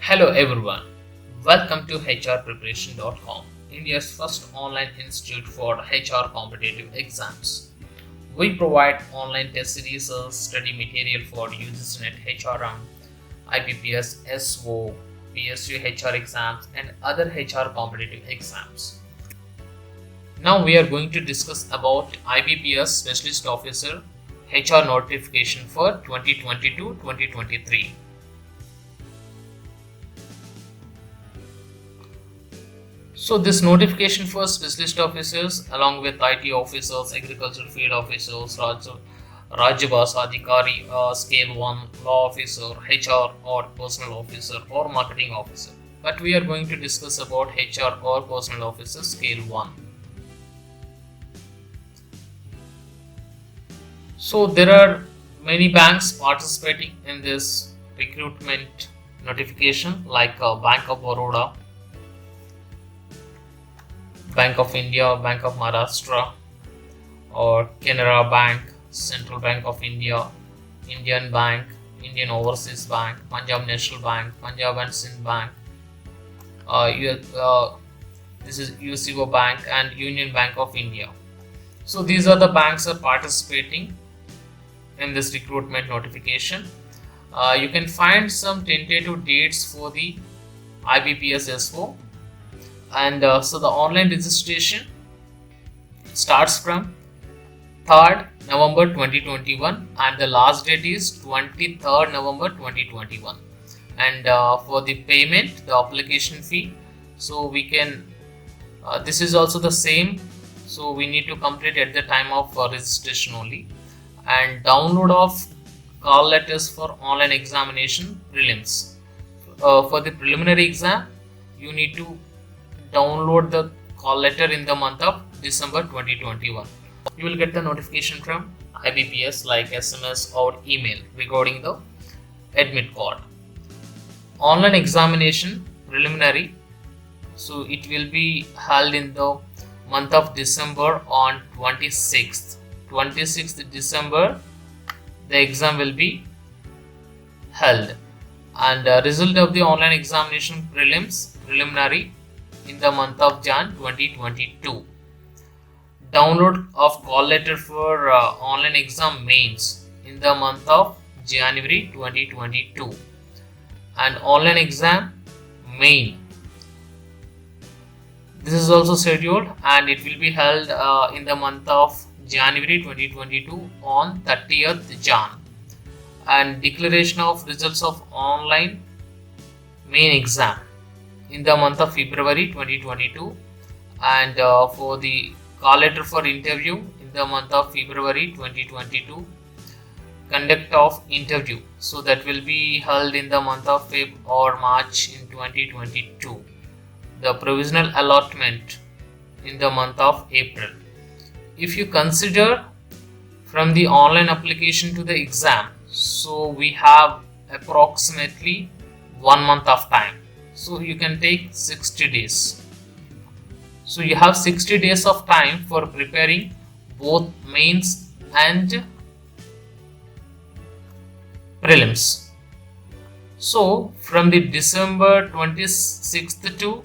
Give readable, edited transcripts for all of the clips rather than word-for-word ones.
Hello everyone, welcome to HRpreparation.com, India's first online institute for HR competitive exams. We provide online test series, study material for UGC NET HRM, IBPS SO, PSU HR exams and other HR competitive exams. Now we are going to discuss about IBPS Specialist Officer HR notification for 2022-2023. So this notification for specialist officers along with IT officers, agricultural field officers, Rajabas Adhikari, Scale 1, Law Officer, HR or Personal Officer or Marketing Officer. But we are going to discuss about HR or Personal Officer Scale 1. So there are many banks participating in this recruitment notification like Bank of Baroda, Bank of India, Bank of Maharashtra or Canara Bank, Central Bank of India, Indian Bank, Indian Overseas Bank, Punjab National Bank, Punjab and Sindh Bank, this is UCO Bank and Union Bank of India. So these are the banks are participating in this recruitment notification. You can find some tentative dates for the IBPS SO. And so the online registration starts from 3rd November 2021 and the last date is 23rd November 2021. And for the payment, the application fee, so we can this is also the same, so we need to complete at the time of registration only. And download of call letters for online examination prelims. For the preliminary exam, you need to download the call letter in the month of December 2021. You will get the notification from IBPS like SMS or email regarding the admit card. Online examination preliminary, so it will be held in the month of December on 26th December. The exam will be held, and result of the online examination preliminary in the month of Jan 2022. Download of call letter for online exam mains in the month of January 2022. And online exam main, this is also scheduled and it will be held in the month of January 2022 on 30th Jan. And declaration of results of online main exam in the month of February 2022, and for the call letter for interview in the month of February 2022. Conduct of interview, so that will be held in the month of Feb or March in 2022. The provisional allotment in the month of April. If you consider from the online application to the exam, so we have approximately 1 month of time. So you can take 60 days. So you have 60 days of time for preparing both mains and prelims. So from the December 26th to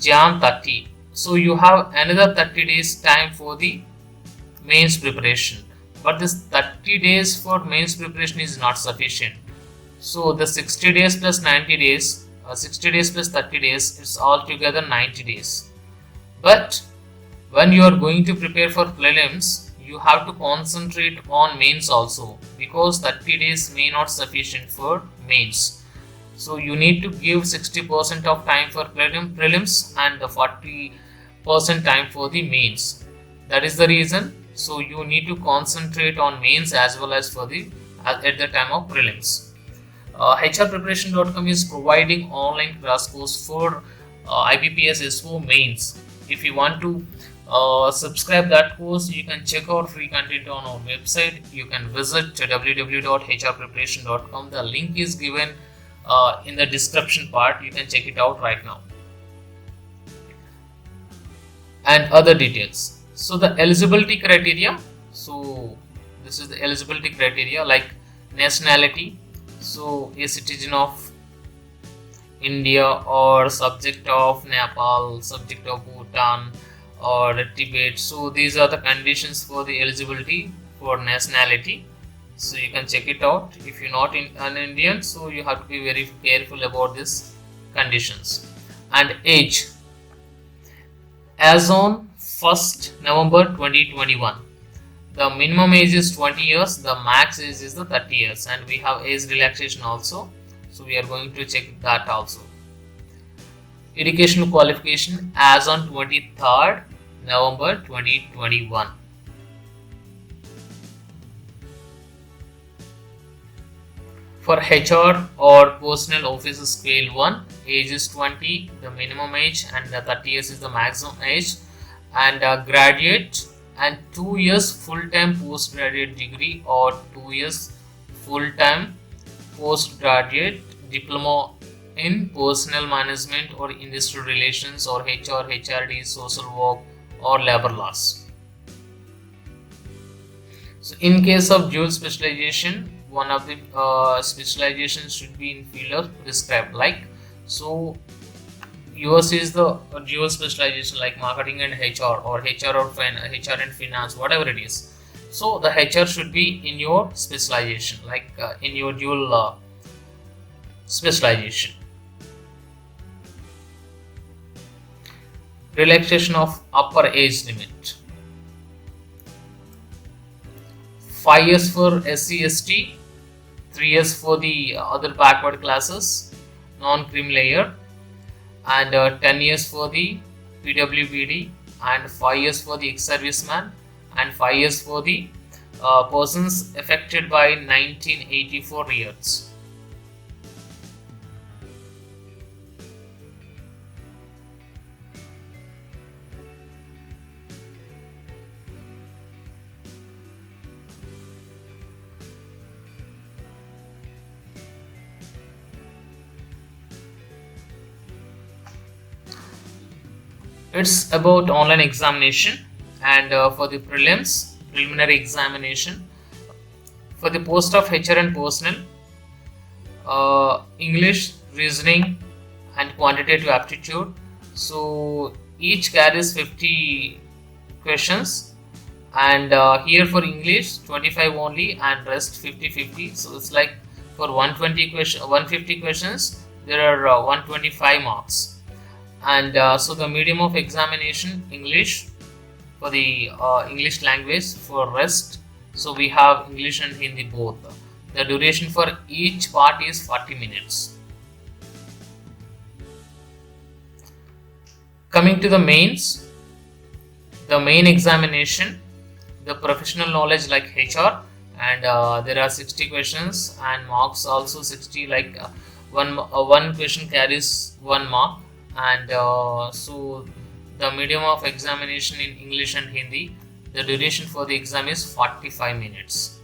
Jan 30. So you have another 30 days time for the mains preparation. But this 30 days for mains preparation is not sufficient. So the 60 days plus 90 days, 60 days plus 30 days is altogether 90 days. But when you are going to prepare for prelims, you have to concentrate on mains also, because 30 days may not sufficient for mains. So you need to give 60% of time for prelims and the 40% time for the mains. That is the reason. So you need to concentrate on mains as well as for the at the time of prelims. HRpreparation.com is providing online crash course for IBPS SO mains. If you want to subscribe that course, you can check out free content on our website. You can visit www.hrpreparation.com. The link is given in the description part. You can check it out right now. And other details. So the eligibility criteria. So this is the eligibility criteria like nationality. So a citizen of India or subject of Nepal, subject of Bhutan or Tibet. So these are the conditions for the eligibility for nationality. So you can check it out. If you're not an Indian, so you have to be very careful about these conditions. And age, as on 1st November 2021, the minimum age is 20 years, the max age is the 30 years, and we have age relaxation also. So we are going to check that also. Educational qualification as on 23rd November 2021. For HR or personal officer scale 1, age is 20, the minimum age, and the 30 years is the maximum age. And graduate and 2 years full-time postgraduate degree or 2 years full-time postgraduate diploma in personal management or industrial relations or HR, HRD, social work or labor laws. So in case of dual specialization, one of the specializations should be in field of prescribed, like, so yours is the dual specialization like marketing and HR or HR and finance, whatever it is. So the HR should be in your specialization, like in your dual specialization. Relaxation of upper age limit. 5 years for SC ST, 3 years for the other backward classes, non-cream layer, and 10 years for the PWBD, and 5 years for the ex-serviceman, and 5 years for the persons affected by 1984 riots. It's about online examination, and for the preliminary examination for the post of HR and personnel, English, reasoning and quantitative aptitude. So each carries 50 questions, and here for English 25 only and rest 50-50. So it's like for 150 questions there are 125 marks. And so the medium of examination English for the English language, for rest so we have English and Hindi both. The duration for each part is 40 minutes. Coming to the mains, the main examination, the professional knowledge like HR, and there are 60 questions and marks also 60, like one question carries 1 mark. And so the medium of examination in English and Hindi, the duration for the exam is 45 minutes.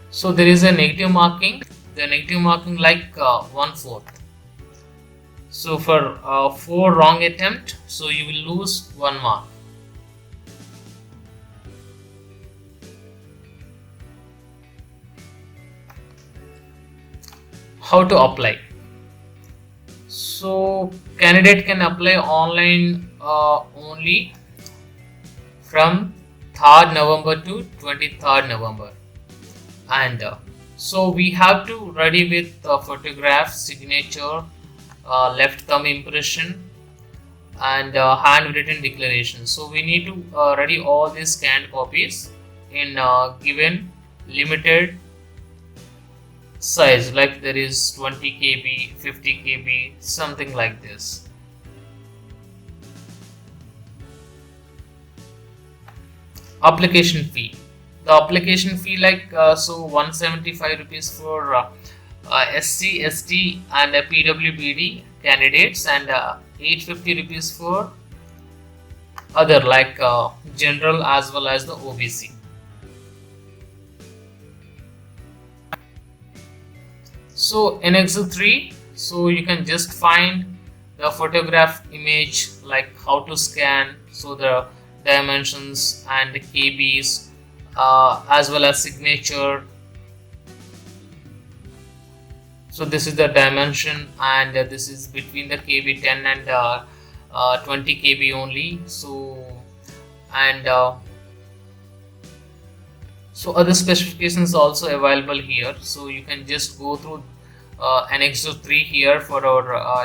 So there is a negative marking, the negative marking like 1/4. So for 4 wrong attempt, so you will lose 1 mark. How to apply? So candidate can apply online only from 3rd November to 23rd November, and so we have to ready with photograph, signature, left thumb impression, and handwritten declaration. So we need to ready all these scanned copies in given limited size, like there is 20 KB, 50 KB, something like this. Application fee. The application fee like so 175 rupees for SC, ST and PWBD candidates, and 850 rupees for other like general as well as the OBC. So in Excel 3, so you can just find the photograph image, like how to scan, so the dimensions and the KBs, as well as signature, So this is the dimension, and this is between the KB 10 and 20 KB only. So and so other specifications also available here, so you can just go through Annex 3 here for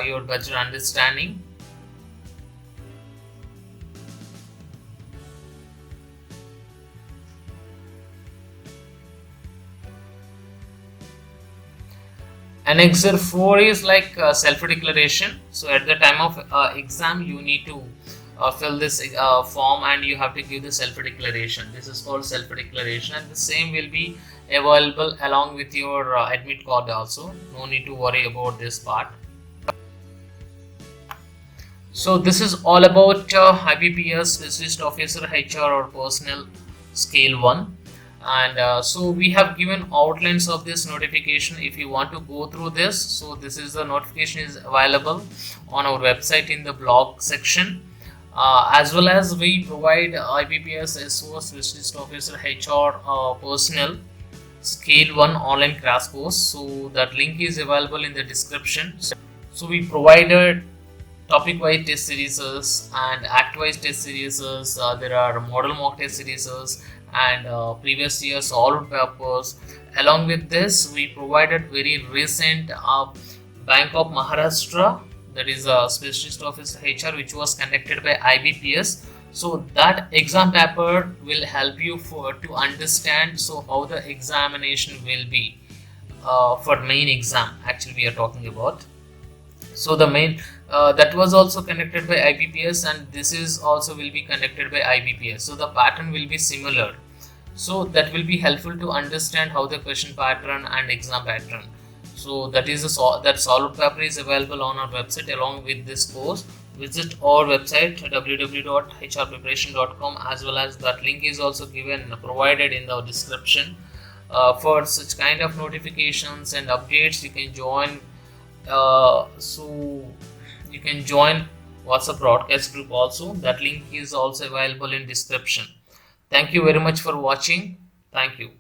your better understanding. Annex 4 is like self-declaration. So at the time of exam, you need to fill this form, and you have to give the self-declaration. This is called self-declaration, and the same will be available along with your admit card also. No need to worry about this part. So this is all about IBPS Specialist Officer HR or Personnel Scale 1. And so we have given outlines of this notification. If you want to go through this, so this is the notification is available on our website in the blog section, as well as we provide IBPS SO Specialist Officer HR Personnel Scale 1 online crash course. So that link is available in the description. So we provided topic wise test series and act wise test series. There are model mock test series and previous year solved papers. Along with this, we provided very recent Bank of Maharashtra, that is a Specialist Officer HR, which was conducted by IBPS. So that exam paper will help you to understand so how the examination will be for main exam. Actually, we are talking about. So the main that was also conducted by IBPS, and this is also will be conducted by IBPS. So the pattern will be similar. So that will be helpful to understand how the question pattern and exam pattern. So that is that solved paper is available on our website along with this course. Visit our website www.HRpreparation.com, as well as that link is also given provided in the description. For such kind of notifications and updates, you can join. So you can join WhatsApp broadcast group also. That link is also available in description. Thank you very much for watching. Thank you.